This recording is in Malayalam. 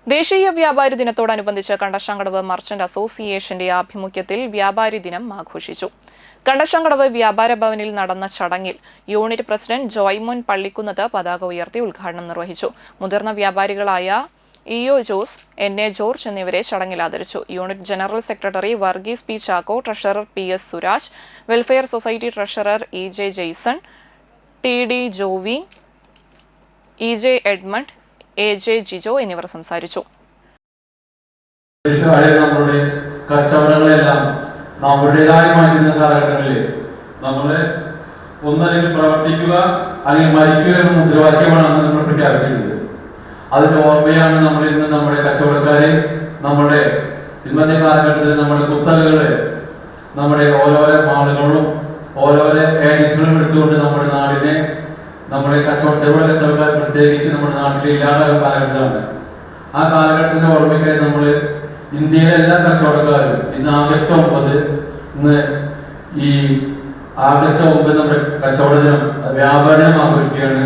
ദേശീയ വ്യാപാരി ദിനത്തോടനുബന്ധിച്ച് കണ്ടശങ്കടവ് മർച്ചന്റ് അസോസിയേഷന്റെ ആഭിമുഖ്യത്തിൽ വ്യാപാരി ദിനം ആഘോഷിച്ചു. കണ്ടശങ്കടവ് വ്യാപാര ഭവനിൽ നടന്ന ചടങ്ങിൽ യൂണിറ്റ് പ്രസിഡന്റ് ജോയ്മോൻ പള്ളിക്കുന്നത്ത് പതാക ഉയർത്തി ഉദ്ഘാടനം നിർവഹിച്ചു. മുതിർന്ന വ്യാപാരികളായ ഇഒ ജോസ്, എൻ.എ. ജോർജ് എന്നിവരെ ചടങ്ങിൽ ആദരിച്ചു. Unit general secretary Varghese P Chacko, treasurer PS. Suraj, welfare society treasurer EJ. Jaison, TD. Jovi, EJ. Edmund, AJ. Jijo എന്നിവർ സംസാരിച്ചു. നമ്മുടെ കച്ചവടങ്ങളെല്ലാം നമ്മുടേതായി മാറ്റുന്ന കാലഘട്ടങ്ങളിൽ നമ്മൾ ഒന്നല്ലെങ്കിൽ പ്രവർത്തിക്കുക അല്ലെങ്കിൽ മരിക്കുക എന്ന മുദ്രാവാക്യമാണ് അന്ന് നമ്മൾ പ്രഖ്യാപിച്ചിരുന്നത്. അതിന്റെ ഓർമ്മയാണ് നമ്മൾ ഇന്ന് നമ്മുടെ കച്ചവടക്കാരെ, നമ്മുടെ ഇന്നത്തെ കാലഘട്ടത്തിൽ നമ്മുടെ കുത്തകകള്, നമ്മുടെ ഓരോരോ മാളുകളും ഓരോരോ ഏജൻസികളും എടുത്തുകൊണ്ട് നമ്മുടെ നാടിനെ, നമ്മുടെ ചെറുകിട കച്ചവടക്കാർ പ്രത്യേകിച്ച് നമ്മുടെ നാട്ടിൽ ഇല്ലാത്ത കാലഘട്ടമാണ്. ആ കാലഘട്ടത്തിന്റെ ഓർമ്മയ്ക്കായി നമ്മൾ ഇന്ത്യയിലെ എല്ലാ കച്ചവടക്കാരും ഇന്ന് ആഗസ്റ്റ് 9 ഇന്ന് ഈ ആഗസ്റ്റ് 9 നമ്മുടെ കച്ചവട ദിനം, വ്യാപാര ദിനം ആഘോഷിക്കുകയാണ്.